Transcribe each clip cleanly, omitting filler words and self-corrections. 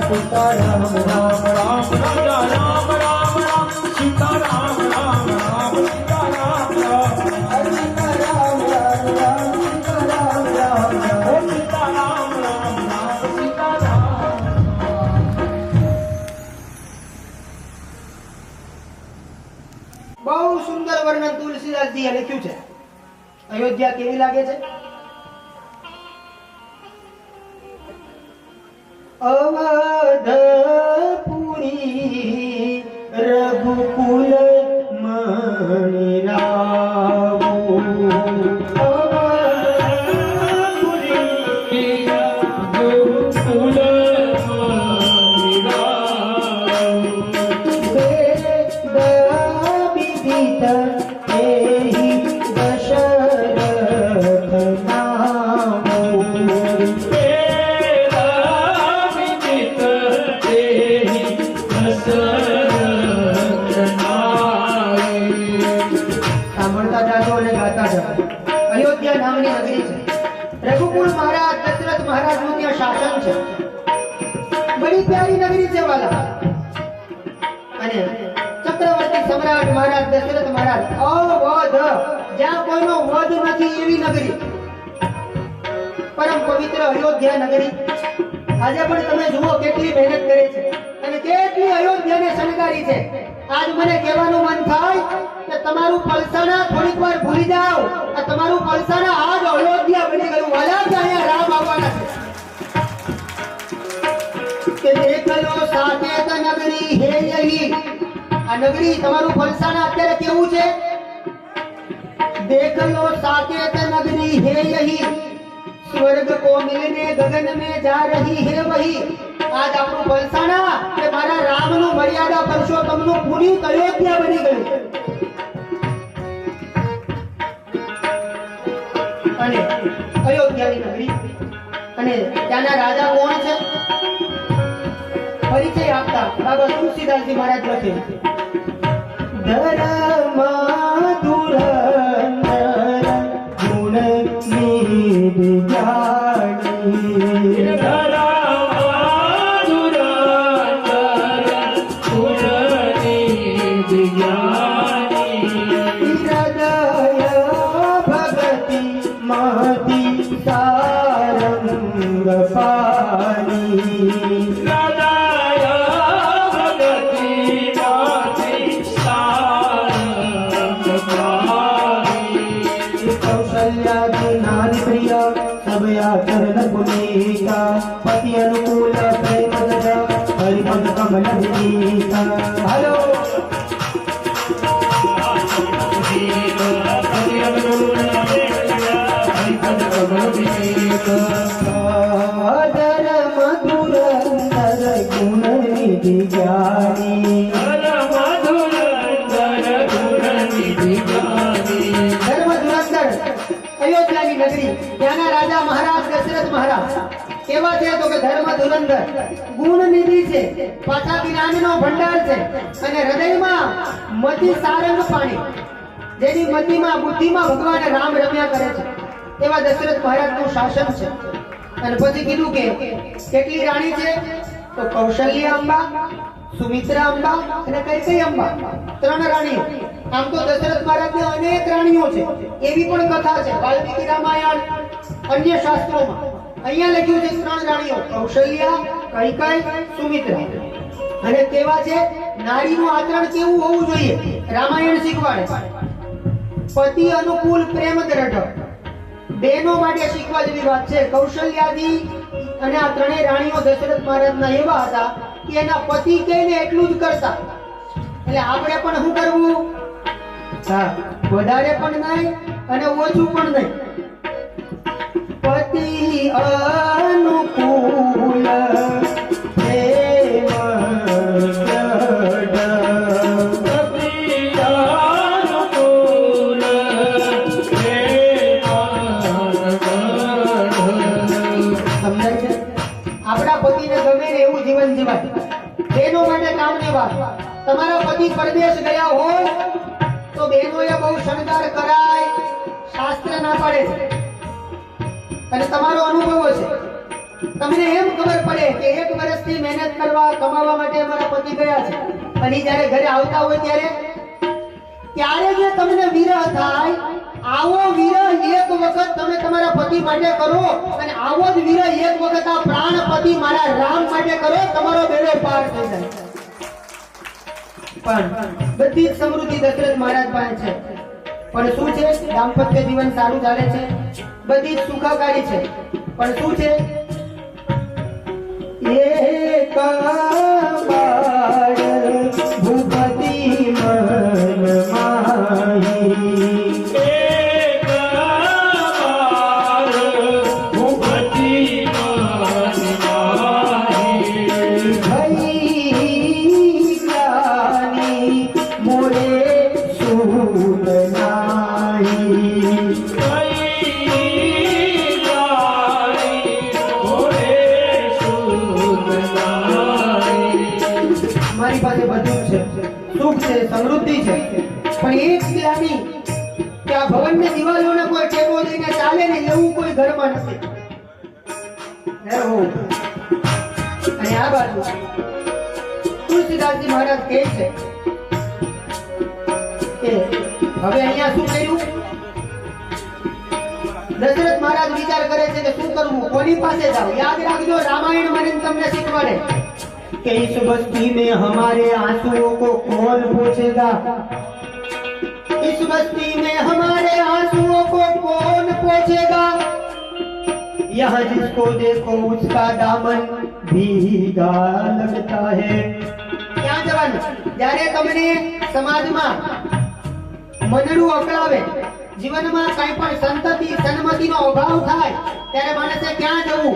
सीताराम राम राम राजा राम राम राम सीताराम राम राम सीताराम राम सीताराम राम राम सीताराम राम राम सीताराम राम राम सीताराम। બહુ સુંદર વર્ણન તુલસીદાસજીએ લખ્યું છે. અયોધ્યા કેવી લાગે છે? અવધપુરી રઘુકુલ મણિ રાવો અયોધ્યા નામની નગરી છે. રઘુકુળ મહારાજ દશરથ મહારાજ નું ત્યાં શાસન છે. બડી પ્યારી નગરી છે વાલા. અને ચક્રવર્તી સમ્રાટ મહારાજ દશરથ મહારાજ અવધ, જ્યાં કોઈનો વધ નથી એવી નગરી, પરમ પવિત્ર અયોધ્યા નગરી. આજે પણ તમે જુઓ કેટલી મહેનત કરે છે અને કેટલી અયોધ્યાને શણગારી છે. આજ મને કહેવાનું મન થાય કે તમારું પલસાણા થોડીક વાર ભૂલી જાઓ. આ તમારું પલસાણા આજ અયોધ્યા બની ગયું. વાલા કે અહીંયા રામ આવવાના છે. કે દેખ લો સાકેત નગરી હે યહી. આ નગરી તમારું પલસાણા અત્યારે કેવું છે? देख लो साकेत नगरी है यही, स्वर्ग को मिलने गगन में जा रही है वही. आज આપણું પલસાણા કે મારા રામનું મર્યાદા પુરુષોત્તમનું પૂરી અયોધ્યા બની ગયું. અને અયોધ્યાની નગરી અને ત્યાંના રાજા કોણ છે? પરિચય આપતા બાબા તુલસીદાસજી મહારાજ લખે ધર્મ ધુરંધર ગુણ નિધિ જાણી. चरण पुनीता पति अनुकूल प्रेम गदा हरिपद कमल विनीता. हेलो धर्म धुरंधर गुण निधि ज्ञानी. અયોધ્યાની નગરી, ત્યાંના રાજા મહારાજ દશરથ મહારાજ કેવા છે તો કે ધર્મ ધુરંધર, ગુણ નિધિ છે, પાછા જ્ઞાનનો ભંડાર છે અને હૃદયમાં મતિ સારંગ પાણી, જેની મતિમાં બુદ્ધિમાં ભગવાન રામ રમ્યા કરે છે એવા દશરથ મહારાજનું શાસન છે. અને પછી કીધું કે કેટલી રાણી છે તો કૌશલ્ય અંબા, સુમિત્રા અંબા અને કૈકેયી અંબા, 3 રાણીઓ. આમ તો દશરથ મહારાજને અનેક રાણીઓ છે એવી પણ કથા છે વાલ્મીકી રામાયણ અન્ય શાસ્ત્રોમાં. અહીંયા લખ્યું છે 3 રાણીઓ કૌશલ્યા, કૈકેયી, સુમિત્રા. અને કેવા છે નારીનું આચરણ કેવું હોવું જોઈએ રામાયણ શીખવાડે. પતિ અનુકૂળ પ્રેમ દ્રઢ, બહેનો માટે શીખવા જેવી વાત છે. કૌશલ્યાજી અને આ 3 રાણીઓ દશરથ મહારાજના એવા હતા કે એના પતિ કહીને એટલું જ કરતા. એટલે આપણે પણ શું કરવું? હા, વધારે પણ નહીં અને ઓછું પણ નહીં. પતિ સમજાય છે? આપણા પતિને ગમે ને એવું જીવન જીવાય. બહેનો માટે કામની વાત. તમારા પતિ પરદેશ ગયા હોય તો બહેનોએ બહુ શણગાર કરાય, શાસ્ત્ર ના પાડે છે. અને તમારો અનુભવ હશે, તમને એમ ખબર પડે કે 1 વર્ષથી મહેનત કરવા કમાવા માટે અમારા પતિ ગયા છે, અને જ્યારે ઘરે આવતા હોય ત્યારે જે તમને વિરહ થાય, આવો વિરહ એક વખત તમે તમારા પતિ માટે કરો, અને આવો જ વિરહ એક વખત આ પ્રાણપતિ મારા રામ માટે કરો, તમારો બેડો પાર થઈ જાય. પણ બધી જ સમૃદ્ધિ દશરથ મહારાજ પાસે છે. પણ શું છે? દાંપત્ય જીવન સારું ચાલે છે, બધી જ સુખાકારી છે. પણ શું છે? એક બાર ભૂપતિ મન માહી, એક વાર ભૂપતિ મન માહી, ભઈ જ્ઞાની મોરે સુન નાહી. કઈ જાણી મોરે સુધનાઈ. મારી પાસે બધું છે, સુખ છે, સમૃદ્ધિ છે, પણ એક ગ્લાની કે આ ભવનની દિવાલોને કોઈ ટેકો દઈને ચાલે ને એવું કોઈ ઘરમાં નથી. અને આ બાજુ તુલસીદાસજી મહારાજ કહે છે કે હવે અહીંયા શું કર્યું? દશરથ મહારાજ વિચાર કરે છે કે શું કરવું, કોની પાસે જાવ? યાદ રાખજો, રામાયણ મને તમને શીખવાડે कि इस बस्ती में हमारे आंसुओं को कौन पूछेगा, इस बस्ती में हमारे आंसुओं को कौन पूछेगा, यहाँ जिसको देखो उसका दामन भीगा लगता है. ક્યાં જવાનું? જ્યારે તમને સમાજમાં મનડું અકળાવે, જીવનમાં કંઈ પણ સંતતિ સન્મતિનો અભાવ થાય, ત્યારે માણસે ક્યાં જવું,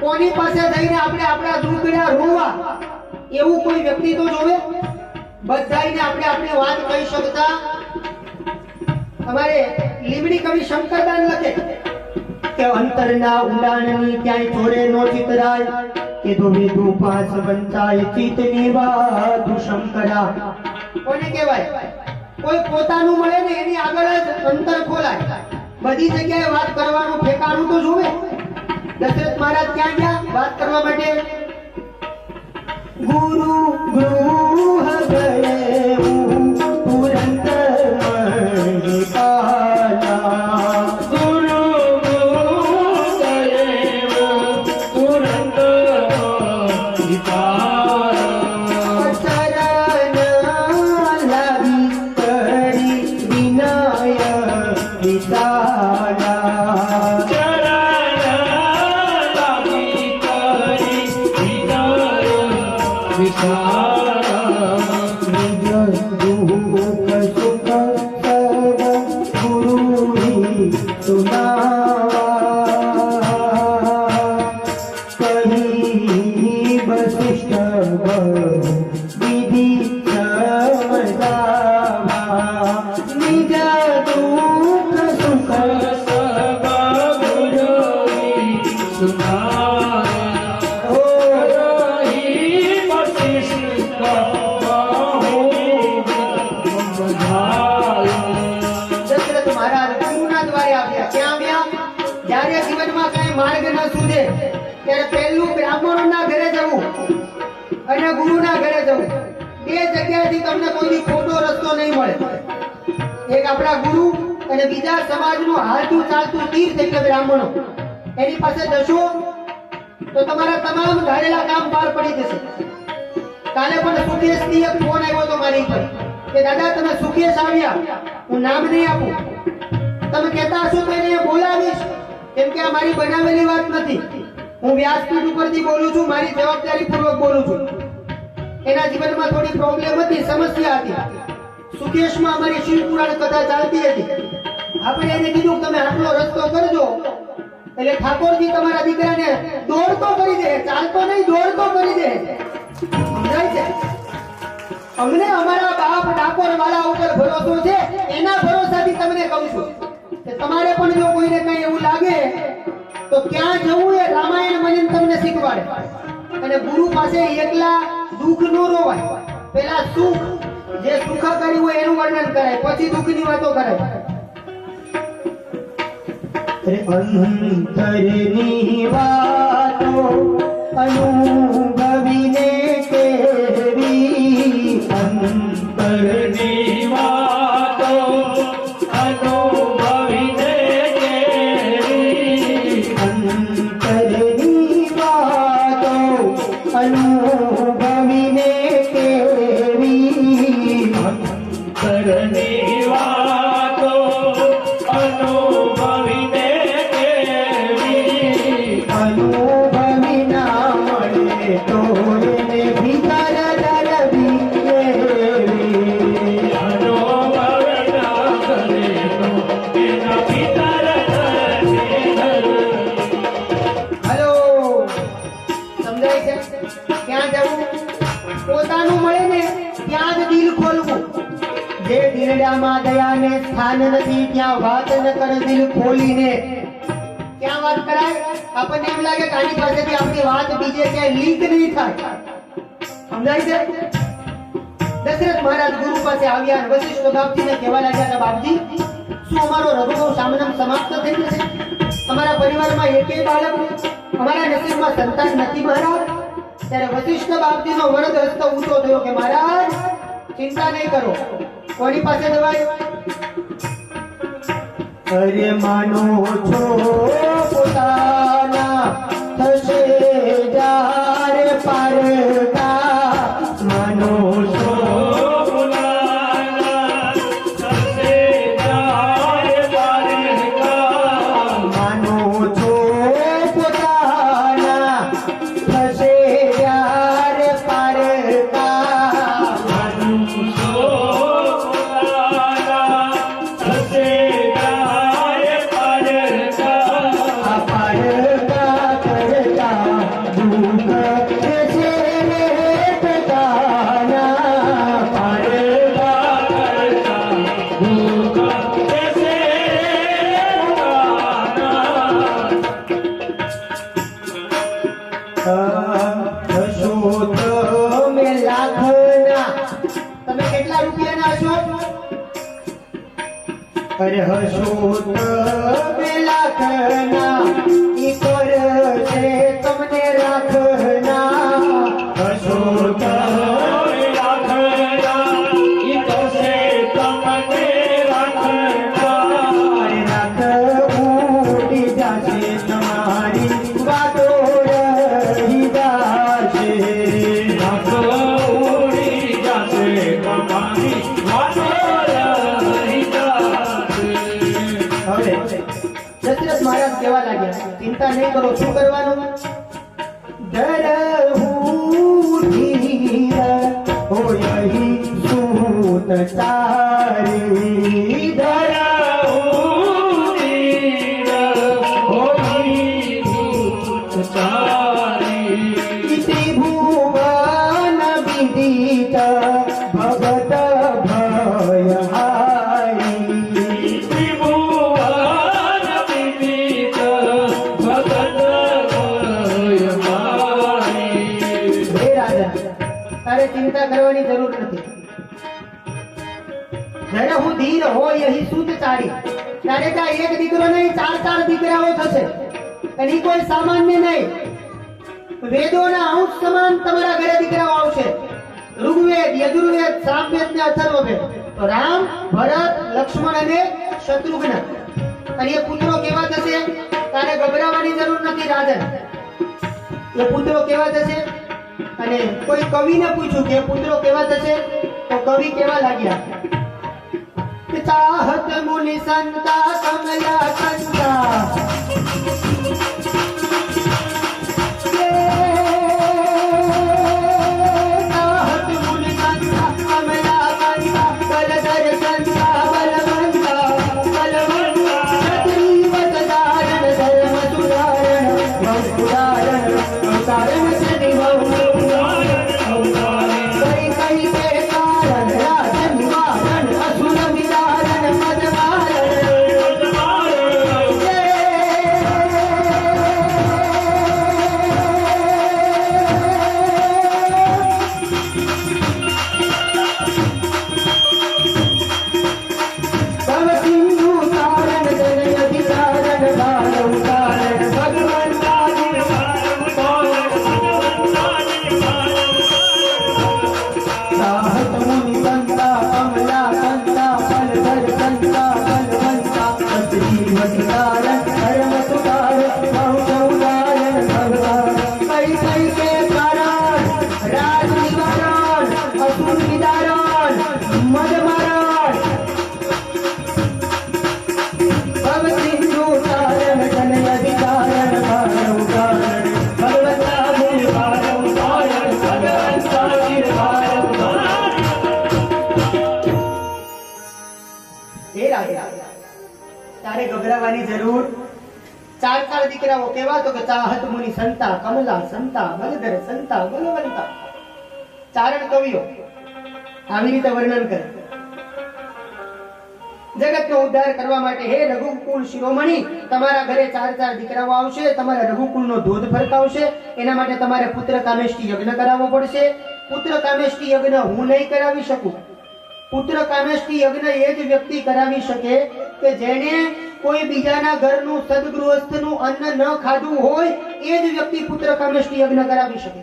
કોની પાસે જઈને આપણે આપણા દુઃખડા રોવા? એવું કોઈ વ્યક્તિ તો જોવે. બધાઈને આપણે આપણી વાત કહી શકતા. અમારે લીમડી કવિ શંકરદાન લખે કે અંતરના ઉડાણની ક્યાંય થોડે નો ચિતરાય, કે ધોવી પાસ બંચાય ચિતની વાદુ શંકરા. કોને કહેવાય? કોઈ પોતાનું મળે ને એની આગળ જ અંતર ખોલાય. બધી જગ્યાએ વાત કરવાનું ઠેકાણું તો જોવે. દશરથ મહારાજ ક્યાં ગયા વાત કરવા માટે? ગુરુ ગૃહ ગયે તુરંત મહિપાલા, ગુરુ ગયે તુરંત મહિપાલા, ચરણ લાગી કરી વિનય વિશાલા. ચરણ લાગી કરી વિનય વિશાલા, નિજ દુઃખ સુખ સર્વ ગુરુની સુનાવા, કહી વસિષ્ઠ વિધિ સમજાવા, નિજ દુઃખ સુખ સબ ગુરુની સુનાયા. રહી વસિષ્ઠ બહુ સમજાયા. દશરથ મહારાજ ગુરુના દ્વારે આવ્યા. ક્યાં આવ્યા? જ્યારે જીવનમાં કઈ માર્ગ ન સૂઝે ત્યારે પહેલું બ્રાહ્મણોના ઘરે જવું અને ગુરુના ઘરે જવું. બે જગ્યાએથી તમને કોઈ ખોટો રસ્તો નહીં મળે. એક આપણા ગુરુ અને બીજા સમાજનું હાલતું ચાલતું તીર્થ એટલે બ્રાહ્મણો. એની પાસે જશો તો તમારા તમામ ધારેલા કામ પાર પડી જશે. કાલે પણ સુખેશથી એક ફોન આવ્યો તો મારી પર કે દાદા તમે સુખેશ આવ્યા, હું નામ નહીં આપું, તમે કહેતા હશો તો એને બોલાવીશ, કેમ કે આ મારી બનાવેલી વાત નથી. હું વ્યાસપીઠ ઉપરથી બોલું છું, મારી જવાબદારી પૂર્વક બોલું છું. એના જીવનમાં થોડી પ્રોબ્લેમ હતી, સમસ્યા હતી. સુકેશમાં અમારી શિવપુરાણ કથા ચાલતી હતી. આપણે એને કીધું તમે આટલો રસ્તો કરજો, એટલે ઠાકોરજી તમારા દીકરાને દોડતો કરી દે, ચાલતો નહીં દોડતો કરી દે. સમજાય છે? અમને અમારા બાપ ડાકોર વાળા ઉપર ભરોસો છે, એના ભરોસાથી તમને કહું છું કે તમારે પણ જો કોઈને કઈ એવું લાગે તો ક્યાં જવું એ રામાયણ મને અને ગુરુ પાસે એકલા દુઃખ નો રોવાય, પેલા સુખ જે સુખ કર્યું હોય એનું વર્ણન કરાય, પછી દુઃખની વાતો કરાય. અંતરની વાતો અનુભવીને કેવી, અંતરની વાતો અનુભવીને કેવી, અંતરની વાતો અનુભવીને કેવી, અંતરની વાતો અનુભવીને કેવી, અનુભવી ના મળે તો એને ભીતર દરદી એવી. અનુભવ ના કરે તો એના ભીતર હલો, સમજાય છે? ક્યાં જવું? પોતાનું મળે ને ત્યાં જ દિલ ખોલવું. જે દિલડામાં દયાને સ્થાન નથી ત્યાં વાત ન કર દિલ ખોલીને. ક્યાં વાત કરાય? આપણને એમ લાગે કે આની પાસેથી આપણી વાત બીજે ક્યાંય લીક નહીં થાય. સમજાય છે? દશરથ મહારાજ ગુરુ પાસે આવ્યા અને વશિષ્ઠ બાપજીને કહેવા લાગ્યા હતા, બાપજી, શું અમારો રઘુવંશ સામનામ સમાપ્ત થઈ જશે? અમારા પરિવારમાં એકેય બાળક, અમારા નસીબમાં સંતાન નથી મહારાજ. ત્યારે વશિષ્ઠ બાપજીનો વરદ હસ્ત ઊંચો થયો કે મહારાજ ચિંતા નહીં કરો. કોની પાસે જવાય? અરે માનો છો પોતાના થશે જાર પારકા, માનો છો માનો છો પોતાના થશે જાર પારકા, આ પારકા કરતા દુઃખ થશે રે પોતાના, પારકા હશો તમે લાખના. તમે કેટલા રૂપિયાના હશો? અરે હશો તમે લાખના, ઈ કરશે તમને રાખના. હશો રાખ ઉડી જશે તમારી વાતો રહી જશે. હવે દશરથ મહારાજ કહેવા લાગ્યા, ચિંતા નહીં કરો. શું કરવાનું? ડરહું ધીર હોય સૂત તારી, ત્રિભુવન વિદિત ભગત ભયહારી. હે રાજા, તારે ચિંતા કરવાની જરૂર નથી. જ્યારે હું ધીર હોય અહીં શુદ્ધ તારી, ત્યારે ત્યાં એક દીકરો નહીં, ચાર દીકરાઓ થશે. અને ઈ કોઈ સામાન્ય નહીં, વેદોના અંશ સમાન તમારા ઘરે દીકરાઓ આવશે. ઋગ્વેદ, યજુર્વેદ, સામવેદ ને અથર્વવેદ. તો રામ, ભરત, લક્ષ્મણ અને શત્રુઘ્ન. અને એ પુત્રો કેવા થશે? તારે ગભરાવાની જરૂર નથી રાજન. એ પુત્રો કેવા થશે? અને કોઈ કવિને પૂછ્યું કે પુત્રો કેવા થશે, તો કવિ કેવા લાગ્યા? ચાહત મુનિ સંતા કમલા કંતા, ચાહત મુનિ સંતા કમલા કંતા, બલધર સંતા બલવંતા, ક્ષત્રિય વતધારણ ધર્મ સુધારણ, સુધારણ અવતારણ શ્રી કઈ કઈ કે કારણ રાજ નિવારણ, અસુર વિદારણ પદ મારણ. ચાર દીકરાઓ કેવા તો કે ચાહત મુનિ સંતા કમલા સંતા બલધર સંતા બલવંતા. ચારણ કવિઓ આવી રીતે વર્ણન કરે. જગતનો ઉદ્ધાર કરવા માટે હે રઘુકુળ શિરોમણી, તમારા ઘરે ચાર દીકરાઓ આવશે, તમારા રઘુકુળનો ધોધ ફરકાવશે. એના માટે તમારે પુત્ર કામેષ્ટિ યજ્ઞ કરાવવો પડશે. પુત્ર કામેષ્ટિ યજ્ઞ હું નહીં કરાવી શકું. પુત્ર કામેષ્ટિ યજ્ઞ એ જ વ્યક્તિ કરાવી શકે કે જેણે કોઈ બીજાના ઘરનું સદગૃહસ્થનું અન્ન ન ખાધું હોય. એ જ વ્યક્તિ પુત્ર કામેષ્ટિ યજ્ઞ કરાવી શકે.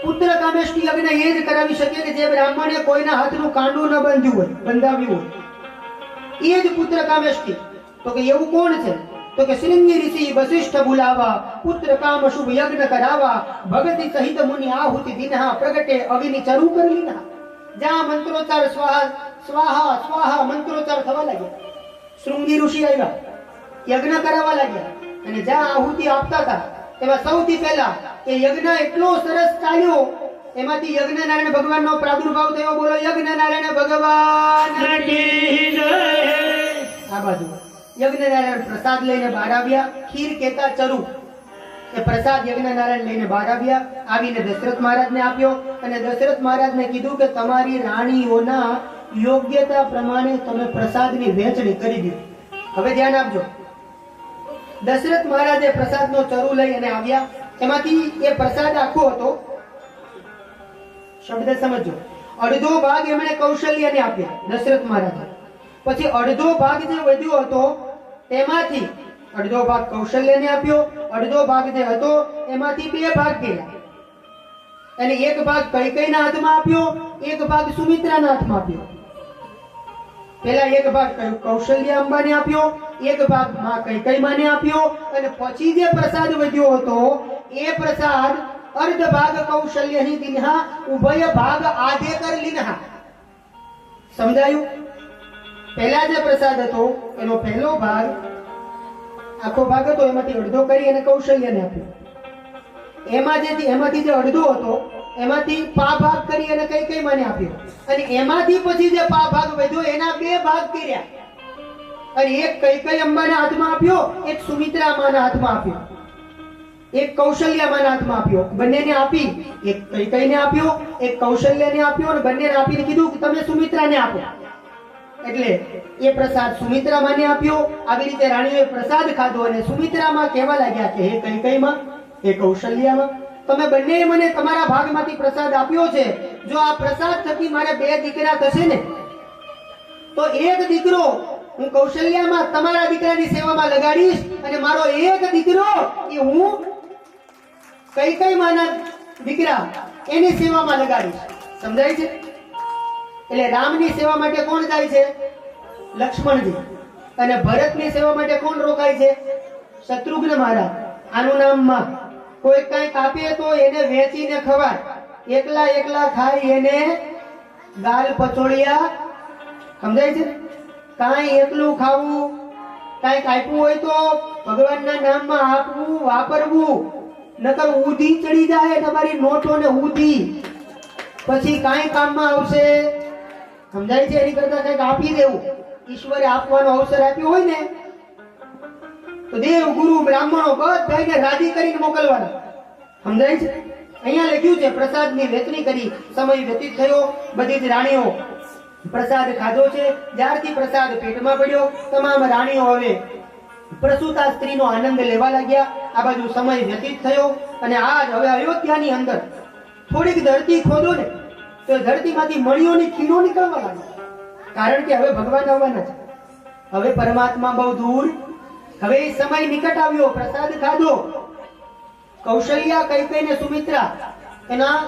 પુત્ર કામેષ્ટિ યજ્ઞ એ જ કરાવી શકે કે જે બ્રાહ્મણે કોઈના હાથનું કાંડું ન બાંધ્યું હોય, બંધાવ્યું હોય. એ જ પુત્ર કામેષ્ટિ. તો કે એવું કોણ છે? તો કે શૃંગી ઋષિ વશિષ્ઠ બુલાવા, પુત્ર કામ શુભ યજ્ઞ કરાવા, ભગતિ સહિત મુનિ આહુતિ દિનહા, પ્રગટે અગ્નિ ચરુ કરલીના. જ્યાં મંત્રોચ્ચાર સ્વાહા સ્વાહા સ્વાહા મંત્રોચ્ચાર થવા લાગ્યા, શૃંગી ઋષિ આવ્યા, યજ્ઞ કરાવવા લાગ્યા. અને જ્યાં આહુતિ આપતા હતા એમાં સૌથી પહેલા એ યજ્ઞ એટલો સરસ ચાલ્યો, એમાંથી યજ્ઞ નારાયણ ભગવાનનો પ્રાદુર્ભાવ થયો. બોલો યજ્ઞ નારાયણ ભગવાન. આ બાજુ યજ્ઞ નારાયણ પ્રસાદ લઈને બહાર આવ્યા. ખીર કેતા ચરુ એ પ્રસાદ યજ્ઞ નારાયણ લઈને બહાર આવ્યા. આવીને દશરથ મહારાજને આપ્યો અને દશરથ મહારાજને કીધું કે તમારી રાણીઓના યોગ્યતા પ્રમાણે તમે પ્રસાદની વહેંચણી કરી દો. હવે ધ્યાન આપજો. દશરથ મહારાજે પ્રસાદનો ચરુ લઈ અને આવ્યા. એમાંથી એ પ્રસાદ આખો હતો. શબ્દ સમજો. અડધો ભાગ એમણે કૌશલ્યને આપ્યો દશરથ મહારાજે. પછી અડધો ભાગ જે વધ્યો હતો તેમાંથી અડધો ભાગ કૌશલ્યને આપ્યો. અડધો ભાગ જે હતો એમાંથી બે ભાગ કર્યા અને એક ભાગ કૈકેયીના હાથમાં આપ્યો, એક ભાગ સુમિત્રાના હાથમાં આપ્યો. પહેલા એક ભાગ કૌશલ્ય અંબાને આપ્યો, એક ભાગ માં કૈકેયી માને આપ્યો અને પછી જે પ્રસાદ વધ્યો હતો એ પ્રસાદ અર્ધ ભાગ કૌશલ્યની દિનહા, ઉભય ભાગ આધે કર લીનહા. સમજાયું? પહેલા જે પ્રસાદ હતો એનો પહેલો ભાગ આખો ભાગ હતો એમાંથી અડધો કરી અને કૌશલ્યને આપ્યો. એમાંથી જે અડધો હતો એમાંથી પા ભાગ કરી અને કૈકેયી માને આપ્યો. અને એમાંથી પછી જે પા ભાગ વધ્યો એના બે ભાગ કર્યા અને એક કૈકેયી અંબાના હાથમાં આપ્યો, એક સુમિત્રા માના હાથમાં આપ્યો, એક કૌશલ્ય માના હાથમાં આપ્યો. બંનેને આપી, એક કૈકેયીને આપ્યો, એક કૌશલ્યને આપ્યો અને બંનેને આપીને કીધું કે તમે સુમિત્રાને આપો. એટલે એ પ્રસાદ સુમિત્રા માને આપ્યો. આવી રીતે રાણીઓએ પ્રસાદ ખાધો અને સુમિત્રામાં કહેવા લાગ્યા કે હે કૈકેયીમાં, હે કૌશલ્યામાં, તમે બંને મને તમારા ભાગમાંથી પ્રસાદ આપ્યો છે. જો આ પ્રસાદ થકી મારે બે દીકરા થશે ને તો એક દીકરો હું કૌશલ્યામાં તમારા દીકરાની સેવામાં લગાડીશ અને મારો એક દીકરો એ હું કૈકેયી માના દીકરા એની સેવામાં લગાડીશ. સમજાય છે? એટલે રામની સેવા માટે કોણ જાય છે? લક્ષ્મણજી. અને ભરતની સેવા માટે કોણ રોકાય છે? શત્રુઘ્ન મહારાજ. આનું નામ માં. કોઈ કઈ કાપે તો એને વેચીને ખવાય, એકલા એકલા ખાઈ એને ગાલ પચોળિયા. સમજાય છે? કાંઈ એકલું ખાવું, કાંઈ કાપ્યું હોય તો ભગવાનના નામમાં આપવું, વાપરવું. નકર ઊંધી ચડી જાય તમારી નોટો ને ઊંધી, પછી કાંઈ કામમાં આવશે? સમજાય છે? એની કરતા કંઈક આપી દેવું. ઈશ્વરે આપવાનો અવસર આપ્યો હોય ને તો દેવ ગુરુ બ્રાહ્મણો બધાને રાજી કરીને મોકલવાના. સમજાય છે? અહીંયા લખ્યું છે પ્રસાદની વહેંચણી કરી. સમય વ્યતીત થયો, બધી જ રાણીઓ પ્રસાદ ખાધો છે. જ્યારથી પ્રસાદ પેટમાં પડ્યો તમામ રાણીઓ હવે પ્રસૂતા સ્ત્રીનો આનંદ લેવા લાગ્યા. આ બાજુ સમય વ્યતીત થયો અને આજ હવે અયોધ્યાની અંદર થોડીક ધરતી ખોદો ને તો ધરતીમાંથી મણીઓની ખીણો નીકળવા લાગી. કારણ કે હવે ભગવાન આવવાના છે. હવે પરમાત્મા બહુ દૂર. હવે સમય નિકટ આવ્યો. પ્રસાદ ખાધો. કૌશલ્યા, કૈકેયી ને સુમિત્રા એના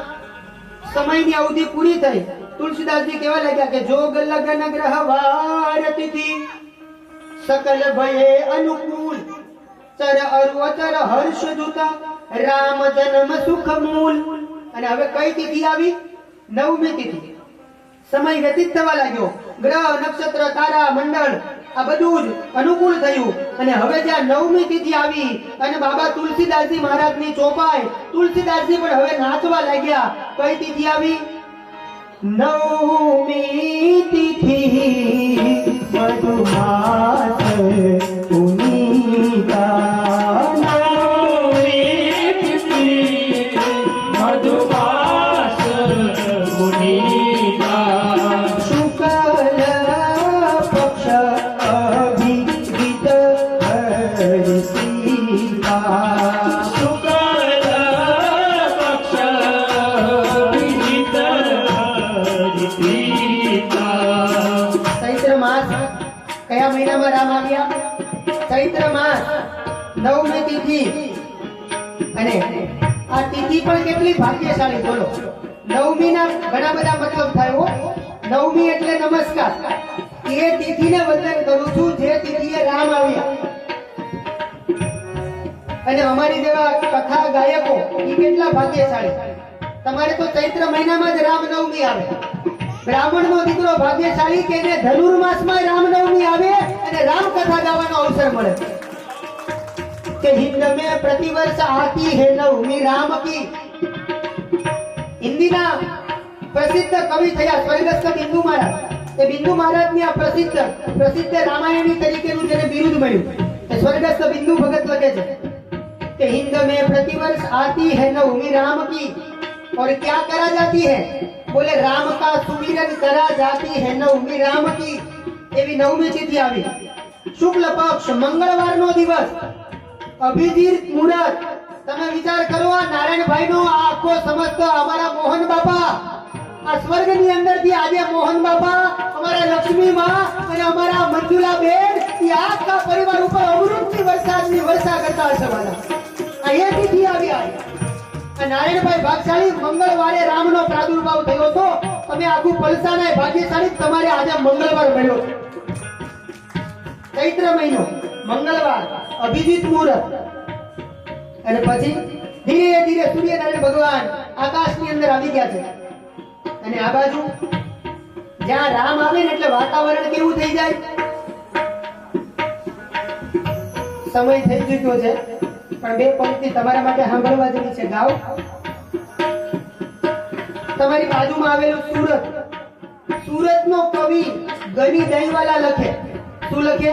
સમયની અવધિ પૂરી થઈ. તુલસીદાસજી કહેવા લાગ્યા કે જોગ લગન ગ્રહ વાર તિથિ સકલ ભયે અનુકૂળ ચર અરુચર હર્ષ જુતા રામ જન્મ સુખ મૂલ. અને હવે કઈ તિથિ આવી? નવમી તિથિ. સમય વ્યતીત થવા લાગ્યો. ગ્રહ, નક્ષત્ર, તારા, મંડળ આ બધું જ અનુકૂળ થયું અને હવે જ્યાં નવમી તિથિ આવી અને બાબા તુલસીદાસજી મહારાજની ચોપાઈ, તુલસીદાસજી પણ હવે નાચવા લાગ્યા. કઈ તિથિ આવી? નવમી તિથિ મધુમાસ પુનીતા રામ આવ્યા ચૈત્ર માસ નવમી તિથિ અને આ તિથિ પણ કેટલી ભાગ્યશાળી બોલો નવમી ના ઘણા બધા મતલબ થાય હો નવમી એટલે નમસ્કાર એ તિથિને વંદન કરું છું જે તિથિએ રામ આવ્યા અને અમારી જેવા કથા ગાયકો એ કેટલા ભાગ્યશાળી તમારે તો ચૈત્ર મહિનામાં જ રામનવમી આવે બ્રાહ્મણનો દીકરો ભાગ્યશાળી કે એને ધનુર્માસમાં રામનવમી આવે અને રામ કથા ગાવાનો અવસર મળે કે हिंद में प्रतिवर्ष आती है नवमी राम की हिंदीना प्रसिद्ध कवि થયા સ્વર્ગસ્થ બિંદુ મહારાજ એ બિંદુ મહારાજની આ પ્રસિદ્ધ રામાયણી તરીકેનું જેને બિરુદ મળ્યું એ સ્વર્ગસ્થ બિંદુ ભગત લખે છે कि हिंद में प्रतिवर्ष आती है नवमी राम की और क्या करा जाती है बोले राम का सुमिरन करा जाती है नवमी राम की એવી નવમી તિથિ આવી શુક્લ પક્ષ મંગળવારનો દિવસ અભિજીત મુહૂર્ત તમે વિચાર કરો આ નારાયણભાઈનો આ આખો સમજતો અમારા મોહન બાપા આ સ્વર્ગની અંદરથી આજે મોહન બાપા અમારા લક્ષ્મી માં અને અમારા મંજુલા બેન એ આખા પરિવાર ઉપર અમૃતની વરસાદની વર્ષા કરતા હશે વાલા આ એ તિથિ આવી આ નારાયણભાઈ ભાગશાળી મંગળવારે રામનો પ્રાદુર્ભાવ થયો હતો તમે આખું પલસાના ભાગ્યશાળી તમારે આજે મંગળવાર મળ્યો ચૈત્ર મહિનો મંગળવાર અભિજીત મુહૂર્ત અને પછી ધીરે ધીરે સૂર્યનારાયણ ભગવાન આકાશની અંદર આવી ગયા છે અને આ બાજુ જ્યાં રામ આવે ને એટલે વાતાવરણ કેવું થઈ જાય સમય થઈ ચૂક્યો છે પણ બે પંક્તિ તમારા માટે સાંભળવા જેવી છે ગાવ તમારી બાજુમાં આવેલું સુરતનો કવિ ગની દહીંવાલા લખે શું લખે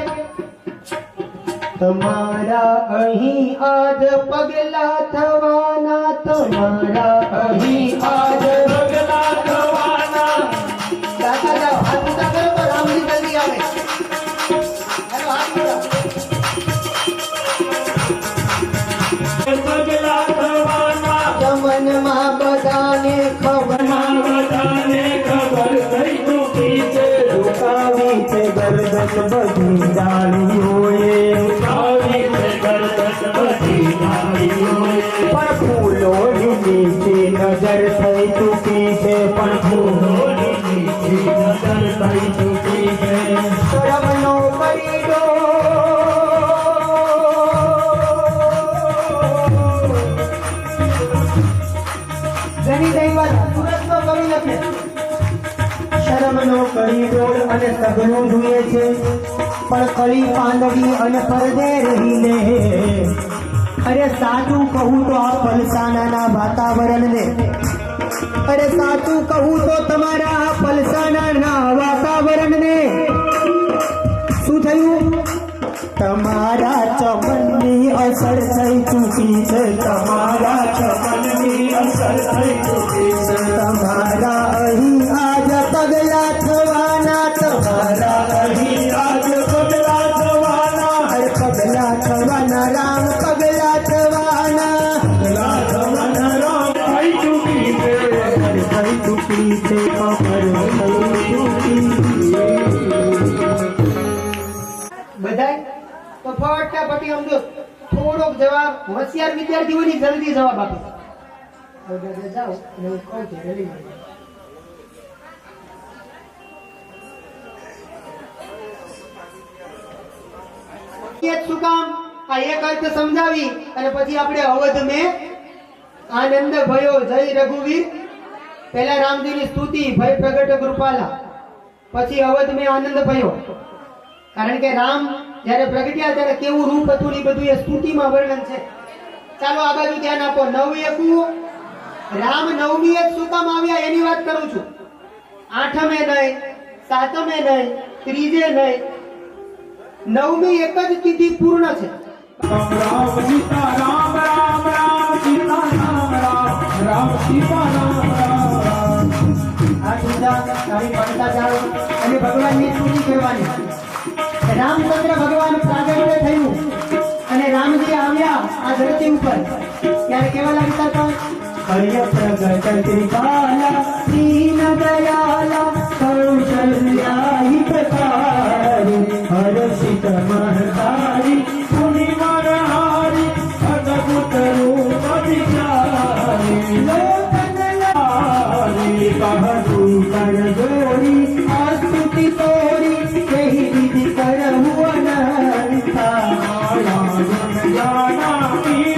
તમારા અહીં આજ પગલા થવાના તમારા અહીં આજ પગલા થવાના દાદા જાઓ હાથ ઊંચા કરો તો રામજી જલ્દી આવે હાલો હાથ ઊંચા પગલા થવાના જમનમાં બધાને ખબર થઈ ચૂકી છે આવી છે ગરદન બધી ડાળીઓએ આવી છે ગરદન બધી ડાળીઓએ પણ ફૂલોની નીચે નજર થઈ ચૂકી છે પણ ફૂલોની નીચે નજર થઈ ચૂકી છે શરમનો કરીડો ગની દહીંવાલા સુરતનો કવિ લખે શરમનો કરીડોળ અને સગનું જુએ છે પણ કળી પાંદડી અને પરદે રહીને અરે સાચું કહું તો આ પલસાણાના વાતાવરણને અરે સાચું કહું તો તમારા આ પલસાણાના વાતાવરણને શું થયું તમારા ચમનની અસર થઈ ચૂકી છે તમારા ચમનની અસર થઈ ચૂકી છે તમારા અહીં આજ પગલા થવાના તમારા અહીં આજ પગલા થવાના હર પગલા થવાના રામ પગલા થવાના પગલા થવાના રામ થઈ ચૂકી છે થઈ ચૂકી છે ખબર થઈ ચૂકી બધાય તો ફટાફટી સમજો થોડોક જવાબ હોશિયાર વિદ્યાર્થીઓની જલ્દી જવાબ આપો હવે જાઓ અને હું કહું છું રેડી શું કામ આ એક અર્થ સમજાવી અને પછી આપણે અવધ મેં આનંદ ભયો જય રઘુવીર પહેલા રામજીની સ્તુતિ ભય પ્રગટ કૃપાલા પછી અવધ મેં આનંદ ભયો કારણ કે રામ જ્યારે પ્રગટ્યા ત્યારે કેવું રૂપ હતું એ બધું એ સ્તુતિમાં વર્ણન છે ચાલો આ બાજુ ધ્યાન આપો નવ એકુ રામ નવમી એક શું કામ આવ્યા એની વાત કરું છું આઠમે નહીં સાતમે નહીં ત્રીજે નહીં નવમી એક જ તિથિ પૂર્ણ છે રામ સીતા રામ રામ રામ સીતા રામ રામ રામ સીતા રામ રામ આ બીજા તારી પડતા જાઓ અને ભગવાનની સ્તુતિ કરવાની રામચંદ્ર ભગવાન પ્રાગટ્ય થયું અને રામજી આવ્યા આ ધરતી ઉપર ત્યારે કેવા લાગતા હતા હરિય પ્રગટ કૃપાલા દીન દયાલા કૌશલ્યા હિતકારી હર્ષિત महतारी पुनि मनहारी अद्भुत रूप विचारी लोचन हरि कहतु कर जोड़ी आस्तुति तोरी कही विधि करहु अनंता जाना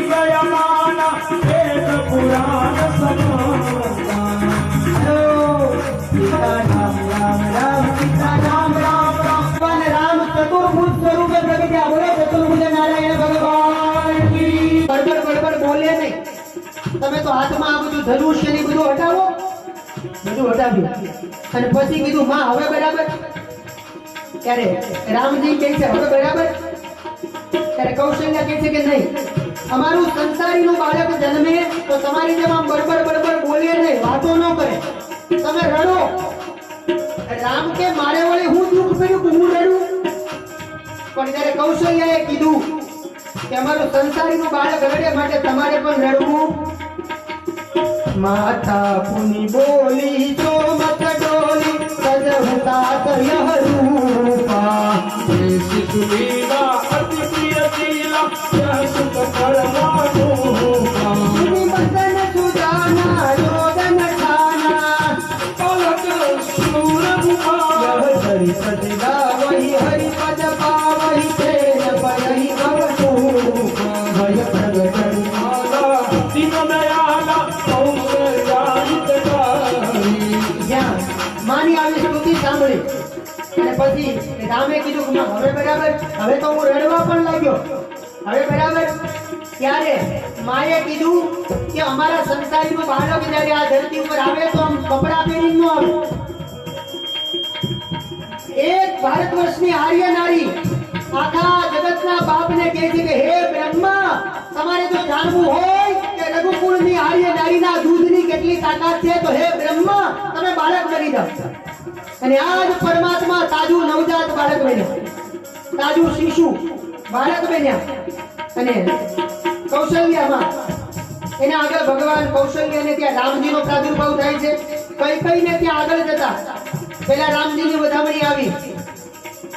दयामाना वेद पुराण समाना सीता राम राम राम सीता राम राम राम भगवान राम चतुर्भुज स्वरूप प्रगट्या बोले चतुर्भुज नारायण भगवान की बड़बड़ बोले नहीं તમે તો હાથમાં આ બધું ધનુષ્ય ને બધું હટાવો બધું હટાવ્યું અને પછી કીધું માં હવે બરાબર ત્યારે રામજી કહે છે હવે બરાબર ત્યારે કૌશલ્યા કહે છે કે નહીં અમારું સંસારીનું બાળક જન્મે તો તમારી જેમ આમ બડબડ બોલે નહીં વાતો ન કરે તમે રડો રામ કે મારે વળી હું દુઃખ કર્યું કે હું રડું પણ ત્યારે કૌશલ્યાએ કીધું કે અમારું સંસારીનું બાળક રડે માટે તમારે પણ રડવું माता पुनि बोली जो मत डोली सजहुता यह रूपा शिशुलीला अति प्रिय लीला यह सुख परमानुभूता सुनि मदन सुजाना रोदन ठाना पलक शूर मुखा यह हरि पद गावहि हरि पद पावहि प्रेम पयहि भवतु भय प्रगटन माला दिन दयाला જ્યાં માની આવી સ્તુતિ સાંભળી અને પછી રામે કીધું કે હવે બરાબર હવે તો હું રડવા પણ લાગ્યો હવે બરાબર ત્યારે માએ કીધું કે અમારા સંસારીનું બાળક જ્યારે આ ધરતી ઉપર આવે તો આમ કપડા પહેરીને ન આવે એક ભારત વર્ષની આર્ય નારી આખા જગતના બાપને કહે છે કે હે બ્રહ્મા તમારે જો જાણવું હોય કે રઘુકુળની આર્ય નારીના દૂધની કેટલી તાકાત છે તો હે બ્રહ્મા તમે બાળક બની જાઓ અને આજ પરમાત્મા તાજુ નવજાત બાળક બન્યા તાજુ શિશુ બાળક બન્યા અને કૌશલ્યામાં એના આગળ ભગવાન કૌશલ્યાને ત્યાં રામજીનો પ્રાદુર્ભાવ થાય છે કૈકેયીને ત્યાં આગળ જતા પહેલા રામજીની વધામણી આવી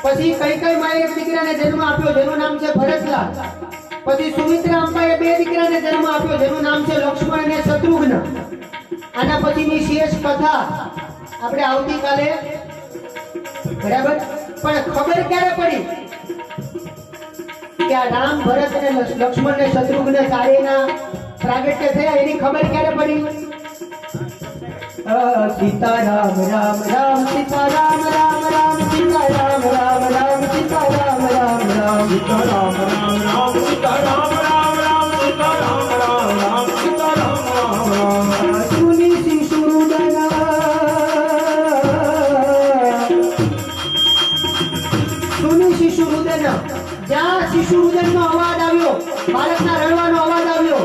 પછી કૈકેયી માએ એક દીકરાને જન્મ આપ્યો જેનું નામ છે ભરતલાલ પછી સુમિત્રા અંબાએ બે દીકરાને જન્મ આપ્યો જેનું નામ છે લક્ષ્મણ અને શત્રુઘ્ન આના પછીની શેષ કથા આપણે આવતીકાલે બરાબર પણ ખબર ક્યારે પડી કે આ રામ ભરત અને લક્ષ્મણ અને શત્રુઘ્ન ચારેયના પ્રાગટ્ય થયા એની ખબર ક્યારે પડી सीता राम राम राम सीता राम राम राम सीता राम राम राम सीता राम राम राम सीता राम राम राम सीता राम राम राम सीता राम राम राम सीता राम राम राम सुनी शिशुरुदना સુની શિશુરુદન જ્યાં શિશુરુદનનો અવાજ આવ્યો બાળકના રડવાનો અવાજ આવ્યો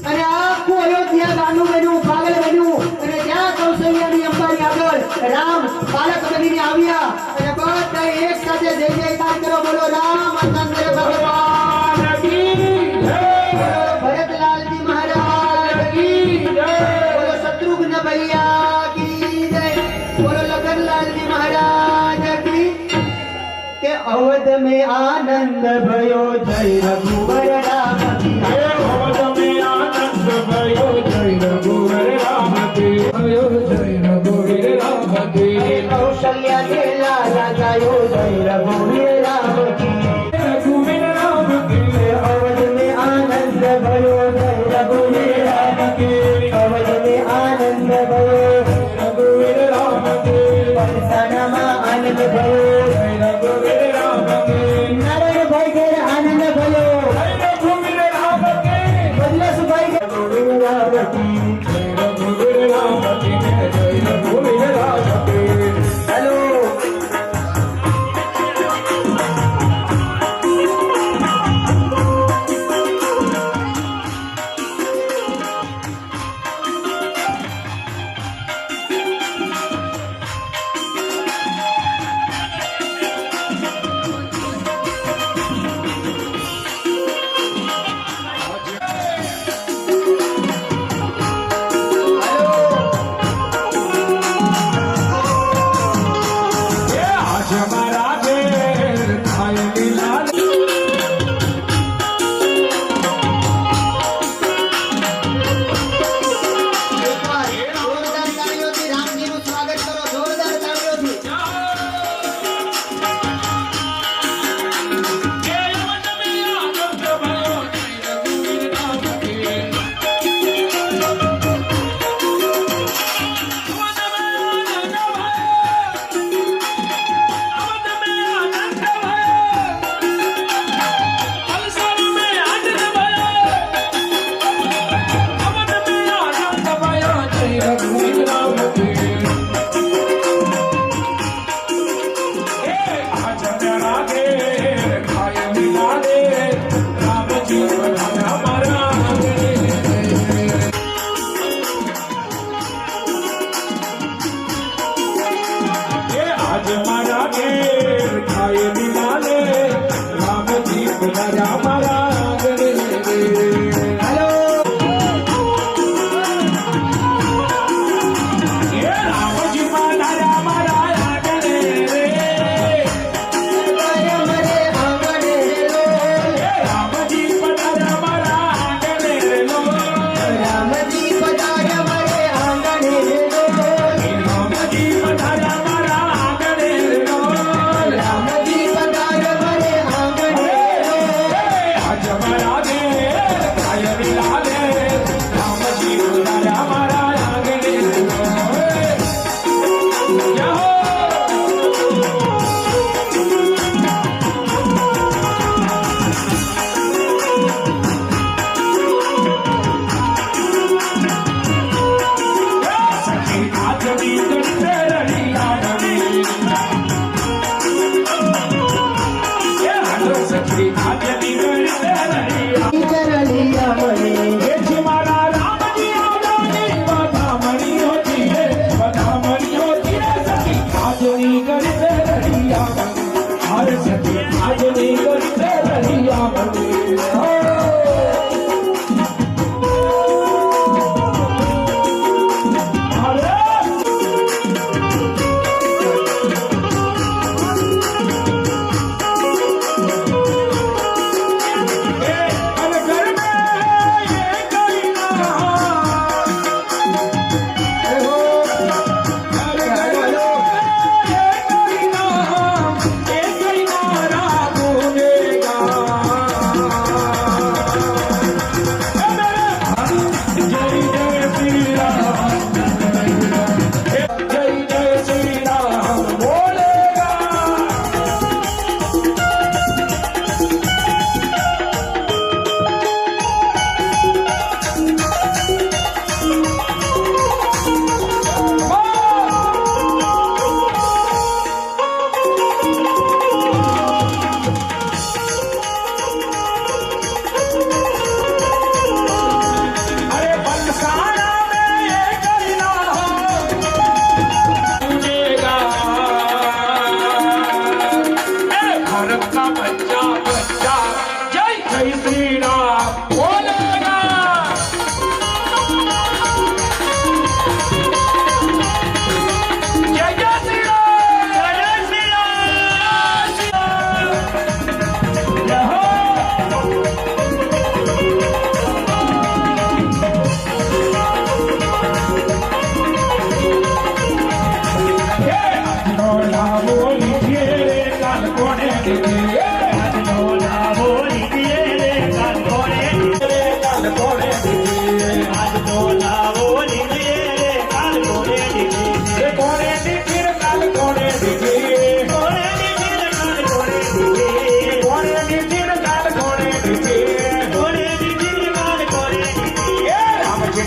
અને આખું અયોધ્યા ગાંડું બન્યું પાગલ બન્યું અને ત્યાં કૌશલ્યાની અંબાની આગળ રામ બાળક બનીને આવ્યા અને બધા એક સાથે જય જયકાર કરો બોલો રામચંદ્ર ભગવાન કી જય બોલો ભરતલાલજી મહારાજ કી જય બોલો શત્રુઘ્ન ભૈયા કી જય બોલો લખનલાલજી મહારાજ કી કે અવધ में आनंद भयो जय रघुवर राम की अवध में आनंद भयो जय रघुवर राम के भयो जय रघुवर राम के कौशल्या के लाला जायो जय रघुवीर राम की रघुवर राम के अवध में आनंद भयो जय रघुवीर राम की अवध में आनंद भयो रघुवर राम के परसनमा आनंद भयो जय रघुवर राम के नारायण भाई के आनंद भयो जय रघुवर राम के बदलस भाई के रघुवीर राम की जय रघुवर राम के जय रघुवर राम के हेलो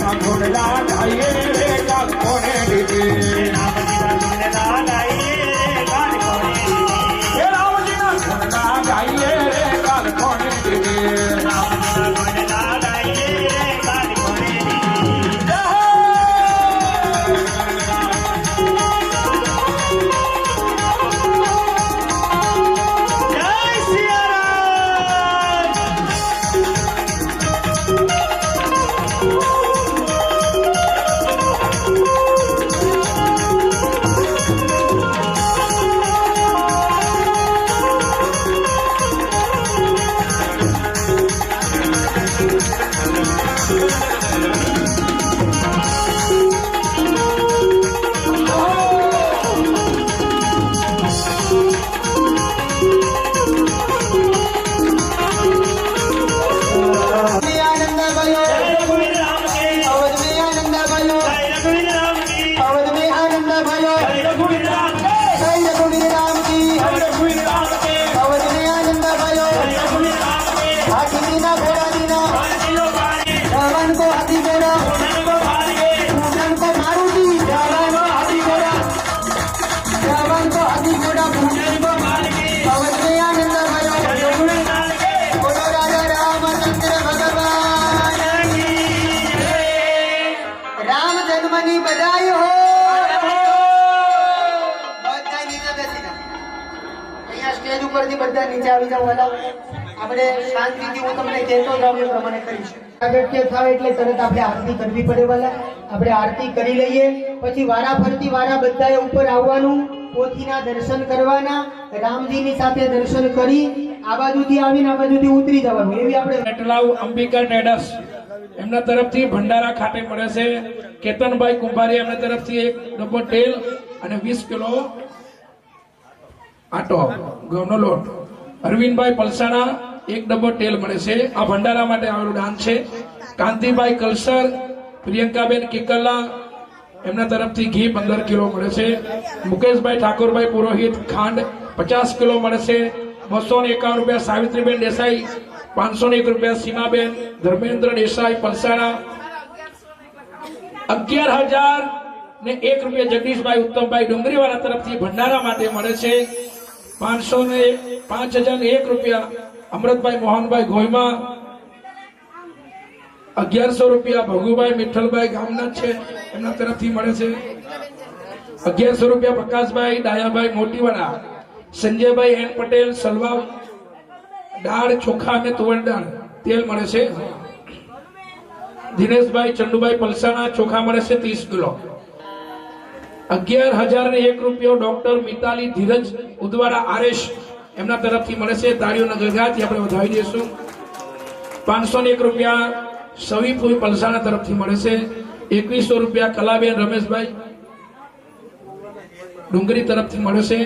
રામજીના ઘોડલા ગાઈએ રે ગાલ કોને દીધી રામજીના ઘોડલા ગાઈએ ગાલ કોને દીધી હે રામજીના ઘોડલા ગાઈએ રે ગાલ કોને દીધી રામજીના ઘોડલા ગાઈએ ગાલ કોને દીધી જય સિયારામ में आनंद भयो जय रघुवीर राम की अवध में आनंद भयो जय रघुवीर राम की अवध में आनंद भयो जय रघुवीर राम की जय रघुवीर राम की હે રઘુવીર રામ કે अवध में आनंद भयो जय रघुवीर राम की हाथी दीना घोड़ा दीना हाथीलो भारी रावण को हाथी घोड़ा घोड़न को भारी पूजन को मारुति रावण को हाथी घोड़ा रावण को हाथी घोड़ा घोड़न को भारी अवध में आनंद भयो जय रघुवीर राम की बोलो राजा रामचंद्र भगवान की जय राम जन्मनी बधाई हो બધા નીચે બેસી જાઓ. અહીંયા સ્ટેજ ઉપરથી બધા નીચે આવી જાઓ વાલા. આપણે શાંતિથી હું તમને કહેતો જાઉં એ પ્રમાણે કરીશું. આગળ થાય એટલે તરત આપણે આરતી કરવી પડે વાલા. આપણે આરતી કરી લઈએ પછી વારા ફરતી વારા બધાએ ઉપર આવવાનું, પોથીના દર્શન કરવાના, રામજીની સાથે દર્શન કરી આ બાજુથી આવીને આ બાજુથી ઉતરી જવાનું. એવી આપણે તલાવ અંબિકા ટ્રેડર્સ એમના તરફથી ભંડારા ખાતે મળે છે. કેતનભાઈ કુંભારી એમના તરફથી એક ડબ્બો તેલ અને 20 કિલો આટો ઘઉંનો લોટ. અરવિંદભાઈ પલસાણા એક ડબ્બો તેલ મળે છે. આ ભંડારા માટે આવેલું દાન છે. કાંતિભાઈ કલસર, પ્રિયંકાબેન કિકલ્લા એમના તરફથી ઘી 15 કિલો મળે છે. મુકેશભાઈ ઠાકોરભાઈ પુરોહિત ખાંડ 50 કિલો મળે છે. 251 રૂપિયા સાવિત્રીબેન દેસાઈ, 501 રૂપિયા સીમાબેન ધર્મેન્દ્ર દેસાઈ પલસાણા, 11,001 રૂપિયા જગદીશભાઈ ઉત્તમભાઈ ડુંગરીવાળા તરફથી ભંડારા માટે મળે છે. 5,001 રૂપિયા અમૃતભાઈ મોહનભાઈ ગોયમા, 1100 રૂપિયા ભગુભાઈ મિઠ્ઠલભાઈ ગામનાથ છે એમના તરફથી મળે છે. 1100 રૂપિયા પ્રકાશભાઈ ડાયાભાઈ મોટીવાડા, સંજયભાઈ એન પટેલ સલવા દાળ ચોખા અને તુવર દાળ તેલ મળે છે. દિનેશભાઈ ચંદુભાઈ પલસાણા ચોખા મળે છે 30 કિલો. 11,001 રૂપિયો ડોક્ટર મિતાલી ધીરજ ઉદવાડા આરેશ એમના તરફથી મળે છે. તાળીઓના ગળગાથી આપણે વધાવી દઈશું. 501 રૂપિયા સવીફુઈ પલસાણા તરફથી મળે છે. 2100 રૂપિયા કલાબેન રમેશભાઈ ડુંગરી તરફથી મળે છે.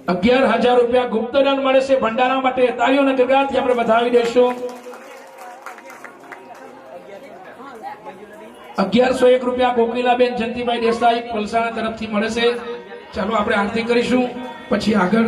11,000 રૂપિયા ગુપ્તદાન મળે છે ભંડારા માટે. તાળીઓના ગળગાથી આપણે વધાવી દઈશું. 1101 રૂપિયા કોકિલાબેન જયંતિભાઈ દેસાઈ પલસાણા તરફથી મળે છે. ચાલો આપણે આરતી કરીશું પછી આગળ